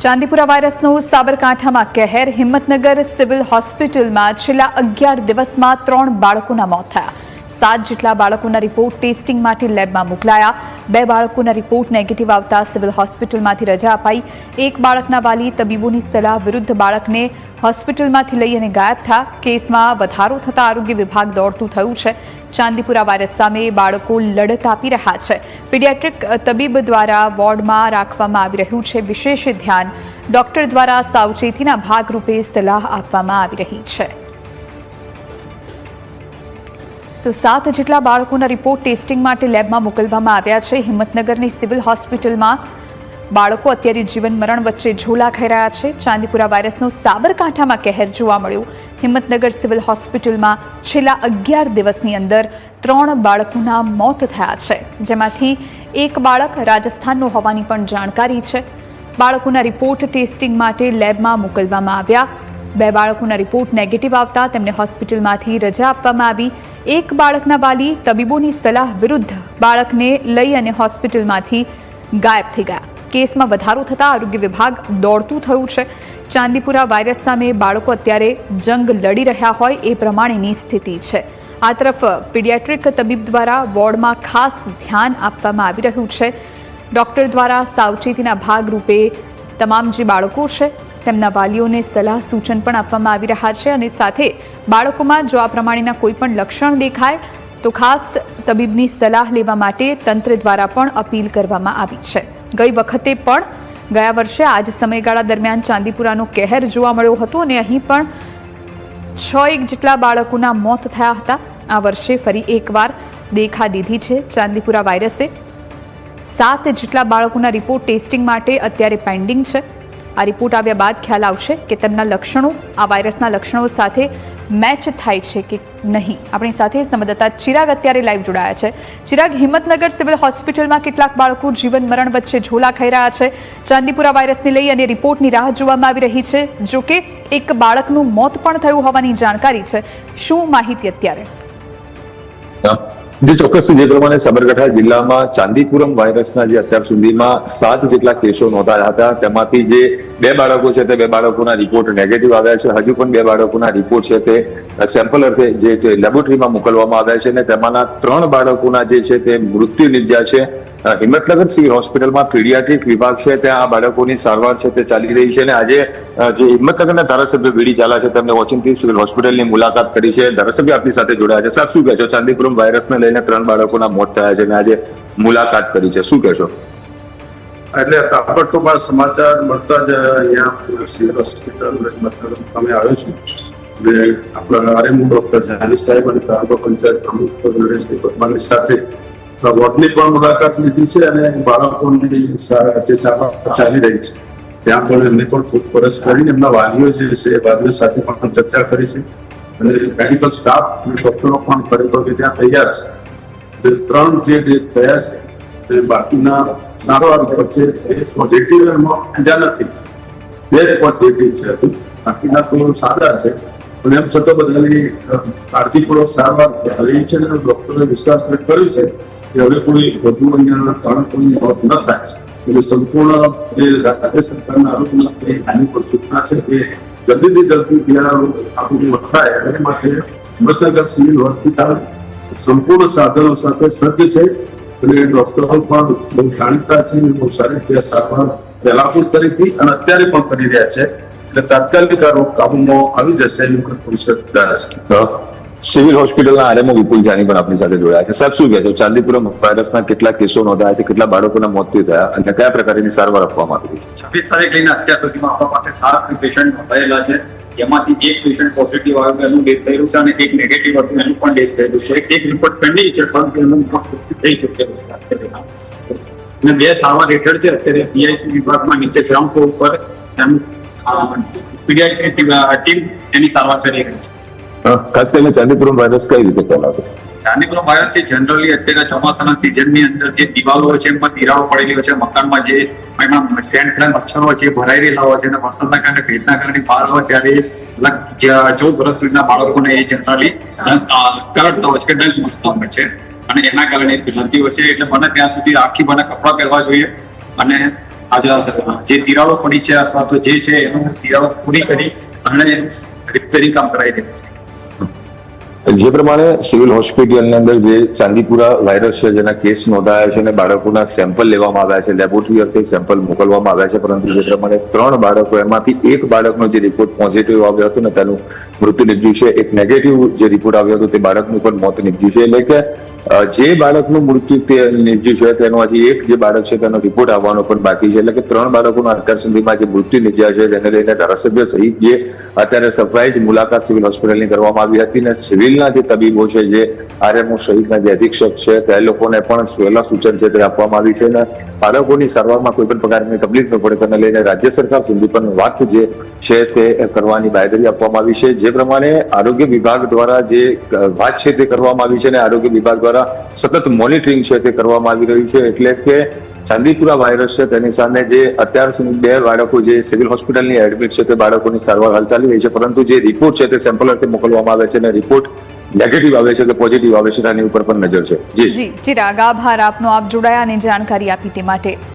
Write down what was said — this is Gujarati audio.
ચાંદીપુરા વાયરસનો સાબરકાંઠામાં કહેર. હિંમતનગર સિવિલ હોસ્પિટલમાં છેલ્લા 11 દિવસમાં 3 બાળકોના મોત થયા. 7 જેટલા બાળકોના રિપોર્ટ ટેસ્ટિંગ માટે લેબમાં મોકલાયા. 2 બાળકોના રિપોર્ટ નેગેટિવ આવતા સિવિલ હોસ્પિટલમાંથી રજા અપાઈ. 1 બાળકના વાલી તબીબોની સલાહ વિરુદ્ધ બાળકને હોસ્પિટલમાંથી લઈ અને ગાયબ થયા. કેસમાં વધારો થતા આરોગ્ય વિભાગ દોડતું થયું છે. ચાંદીપુરા વાયરસ સામે બાળકો લડત આપી રહ્યા છે. પીડિયાટ્રિક તબીબ દ્વારા વોર્ડમાં રાખવામાં આવી રહ્યું છે વિશેષ ધ્યાન. ડોક્ટર દ્વારા સાવચેતીના ભાગરૂપે સલાહ આપવામાં આવી રહી છે. તો 7 જેટલા બાળકોના રિપોર્ટ ટેસ્ટિંગ માટે લેબમાં મોકલવામાં આવ્યા છે. હિંમતનગરની સિવિલ હોસ્પિટલમાં બાળકો અત્યારે જીવન મરણ વચ્ચે ઝોલા ખાઈ રહ્યા છે. ચાંદીપુરા વાયરસનો સાબરકાંઠામાં કહેર જોવા મળ્યો. હિંમતનગર સિવિલ હોસ્પિટલમાં છેલ્લા 11 દિવસની અંદર 3 બાળકોના મોત થયા છે, જેમાંથી 1 બાળક રાજસ્થાનનો હોવાની પણ જાણકારી છે. બાળકોના રિપોર્ટ ટેસ્ટિંગ માટે લેબમાં મોકલવામાં આવ્યા. 2 બાળકોના રિપોર્ટ નેગેટિવ આવતા તેમને હોસ્પિટલમાંથી રજા આપવામાં આવી. 1 બાળકના વાલી તબીબોની સલાહ વિરુદ્ધ બાળકને લઈ અને હોસ્પિટલમાંથી ગાયબ થઈ ગયા. કેસમાં વધારો થતાં આરોગ્ય વિભાગ દોડતું થયું છે. ચાંદીપુરા વાયરસ સામે બાળકો અત્યારે જંગ લડી રહ્યા હોય એ પ્રમાણેની સ્થિતિ છે. આ તરફ પીડિયાટ્રિક તબીબ દ્વારા વોર્ડમાં ખાસ ધ્યાન આપવામાં આવી રહ્યું છે. ડોક્ટર દ્વારા સાવચેતીના ભાગરૂપે તમામ જે બાળકો છે તેમના વાલીઓને સલાહ સૂચન પણ આપવામાં આવી રહ્યા છે. અને સાથે બાળકોમાં જો આ પ્રમાણેના કોઈ પણ લક્ષણ દેખાય તો ખાસ તબીબની સલાહ લેવા માટે તંત્ર દ્વારા પણ અપીલ કરવામાં આવી છે. ગઈ વખતે પણ ગયા વર્ષે આ જ સમયગાળા દરમિયાન ચાંદીપુરાનો કહેર જોવા મળ્યો હતો અને અહીં પણ 6 જેટલા બાળકોના મોત થયા હતા. આ વર્ષે ફરી એકવાર દેખા દીધી છે ચાંદીપુરા વાયરસે. 7 જેટલા બાળકોના રિપોર્ટ ટેસ્ટિંગ માટે અત્યારે પેન્ડિંગ છે. આ રિપોર્ટ આવ્યા બાદ ખ્યાલ આવશે કે તેમના લક્ષણો આ વાયરસના લક્ષણો સાથે મેચ થાય છે કે નહીં. આપણી સાથે સંવાદદાતા ચિરાગ અત્યારે લાઈવ જોડાયા છે. ચિરાગ, હિંમતનગર સિવિલ હોસ્પિટલમાં કેટલાક બાળકો જીવન મરણ વચ્ચે ઝોલા ખાઈ રહ્યા છે. ચાંદીપુરા વાયરસને લઈ અને રિપોર્ટની રાહ જોવામાં આવી રહી છે. જોકે 1 બાળકનું મોત પણ થયું હોવાની જાણકારી છે. શું માહિતી અત્યારે? જે ચોક્કસ જે પ્રમાણે સાબરકાંઠા જિલ્લામાં ચાંદીપુરમ વાયરસના જે અત્યાર સુધીમાં 7 જેટલા કેસો નોંધાયા હતા, તેમાંથી જે 2 બાળકો છે તે 2 બાળકોના રિપોર્ટ નેગેટિવ આવ્યા છે. હજુ પણ 2 બાળકોના રિપોર્ટ છે તે સેમ્પલ અર્થે જે લેબોરેટરીમાં મોકલવામાં આવ્યા છે અને તેમાંના 3 બાળકોના જે છે તે મૃત્યુ નિપજ્યા છે. હિંમતનગર સિવિલ હોસ્પિટલમાં પીડિયાટ્રિક વિભાગ છે ત્યાં આ બાળકોની સારવાર છે તે ચાલી રહી છે. અને આજે જે હિંમતનગરના ધારાસભ્ય વીડી ઝાલા છે તેમને વોચિંગથી સિવિલ હોસ્પિટલની મુલાકાત કરી છે. ધારાસભ્ય આપની સાથે જોડાયા છે. સાહેબ, શું કહેશો? ચાંદીપુરમ વાયરસને લઈને 3 બાળકોના મોત થયા છે અને આજે મુલાકાત કરી છે, શું કહેશો? એટલે તાબડતોબ સમાચાર મળતા જ અહીંયા સિવિલ હોસ્પિટલ અમે આવ્યો છું. આપણા આરએમઓ ડોક્ટર જાની સાહેબ અને તાલુકા પંચાયત પ્રમુખ નરેશભાઈ પરમારની સાથે વોર્ડની પણ મુલાકાત લીધી છે અને બાળકોની જે સારવાર ચાલી રહી છે ત્યાં પણ એમને પણ પૂછપરછ કરીને એમના વાલીઓ જે છે એ વાલીઓ સાથે પણ ચર્ચા કરી છે. અને મેડિકલ સ્ટાફ અને ડોક્ટરો પણ ખરેખર ત્યાં તૈયાર છે. 3 જે ડેથ થયા છે બાકીના સારવાર વચ્ચે પોઝિટિવ બીજા નથી, 2 પોઝિટિવ છે, બાકીના તો સાદા છે. પણ એમ છતાં બધાની કાળજીપૂર્વક સારવાર રહી છે અને ડોક્ટરે વિશ્વાસ વ્યક્ત કર્યો છે કે હવે કોઈ વધુ અહીંયા બાળકોની મોત ન થાય. એટલે સંપૂર્ણ જે રાજ્ય સરકારના આરોગ્ય આની પર સૂચના છે કે જલ્દીથી જલ્દી ત્યાં આપણું થાય એ માટે હિંમતનગર સિવિલ હોસ્પિટલ સંપૂર્ણ સાધનો સાથે સજ્જ છે અને ડોક્ટરો પણ બહુ જાણીતા છે, બહુ સારી રીતે સારવાર પહેલા પણ કરી હતી અને અત્યારે પણ કરી રહ્યા છે. એટલે તાત્કાલિક આ રોગ કાબુમાં આવી જશે એની પણ પૂરી શકતા છે. સિવિલ હોસ્પિટલના આરએમઓ વિપુલ જાની પણ આપણી સાથે જોડાયા છે. સાહેબ, શું કહેશો? ચાંદીપુરમ વાયરસના કેટલા કેસો નોંધાયા છે, કેટલા બાળકોના મૃત્યુ થયા અને કયા પ્રકારની સારવાર આપવામાં આવી છે? 26 તારીખ લઈને અત્યાર સુધીમાં આપણા પાસે 7 પેશન્ટ નોંધાયેલા છે, જેમાંથી 1 પેશન્ટ પોઝિટિવ આવ્યું એનું ડેથ થયેલું છે અને 1 નેગેટિવ હતું એનું પણ ડેથ થયેલું છે. 1 રિપોર્ટ પેન્ડિંગ છે પરંતુ એનું થઈ ચૂકેલું છે અને 2 સારવાર હેઠળ છે. અત્યારે પીઆઈસી વિભાગમાં નીચે ગ્રાઉન્ડ ફ્લોર પર એનું પીડિયાટ્રિક ટીમ એની સારવાર કરી રહી છે. ખાસ કરીને ચાંદીપુરમ વાયરસ કઈ રીતે ફેલાતો? ચાંદીપુરમ વાયરસ છે જનરલી અત્યારે ચોમાસાના સિઝનની અંદર જે દિવાલો હોય છે એમાં તિરાડો પડેલી હોય છે, મકાનમાં જે એમાં સેન્ટ થયેલા મચ્છરો હોય છે ભરાઈ રહેલા હોય છે અને વરસાદના કારણે ભેજના કારણે બહાર હોય ત્યારે 14 વર્ષ સુધીના બાળકોને એ જનરલી કરડતા હોય છે કે ડંખ મારતા હોય છે અને એના કારણે ફેલાતી હોય છે. એટલે બને ત્યાં સુધી આખી બને કપડાં પહેરવા જોઈએ અને જે તિરાડો પડી છે અથવા તો જે છે એનું તિરાડો પૂરી કરી અને રિપેરિંગ કામ કરાવી દેવું છે. જે પ્રમાણે સિવિલ હોસ્પિટલની અંદર જે ચાંદીપુરા વાયરસ છે જેના કેસ નોંધાયા છે અને બાળકોના સેમ્પલ લેવામાં આવ્યા છે, લેબોરેટરી અર્થે સેમ્પલ મોકલવામાં આવ્યા છે, પરંતુ જે પ્રમાણે 3 બાળકો એમાંથી એક બાળકનો જે રિપોર્ટ પોઝિટિવ આવ્યો હતો ને તેનું મૃત્યુ નીપજ્યું છે, એક નેગેટિવ જે રિપોર્ટ આવ્યો હતો તે બાળકનું પણ મોત નીપજ્યું છે. એટલે કે જે બાળકનું મૃત્યુ તે નીપજ્યું છે તેનો હજી એક જે બાળક છે તેનો રિપોર્ટ આવવાનો પણ બાકી છે. એટલે કે 3 બાળકોના અત્યાર સુધીમાં જે મૃત્યુ નીપજ્યા છે તેને લઈને ધારાસભ્ય સહિત જે અત્યારે સરપ્રાઇઝ મુલાકાત સિવિલ હોસ્પિટલની કરવામાં આવી હતી ને સિવિલના જે તબીબો છે, જે આરએમઓ સહિતના જે અધિક્ષક છે તે લોકોને પણ વહેલા સૂચન છે તે આપવામાં આવ્યું છે અને બાળકોની સારવારમાં કોઈ પણ પ્રકારની તકલીફ ન પડે તેને લઈને રાજ્ય સરકાર સુધી પણ વાત જે છે તે કરવાની બાંયધરી આપવામાં આવી છે. જે પ્રમાણે આરોગ્ય વિભાગ દ્વારા જે વાત છે તે કરવામાં આવી છે અને આરોગ્ય વિભાગ દ્વારા સતત મોનિટરિંગ છે તે કરવામાં આવી રહ્યું છે. એટલે કે ચાંદીપુરા વાયરસ છે તેની સામે જે અત્યાર સુધી 2 બાળકો જે સિવિલ હોસ્પિટલની એડમિટ છે તે બાળકોની સારવાર હાલ ચાલી રહી છે, પરંતુ જે રિપોર્ટ છે તે સેમ્પલ અર્થે મોકલવામાં આવે છે અને રિપોર્ટ નેગેટિવ આવે છે કે પોઝિટિવ આવે છે તેની ઉપર પણ નજર છે. જી ચિરાગ, આભાર આપનો, આપ જોડાયા અને જાણકારી આપી તે માટે.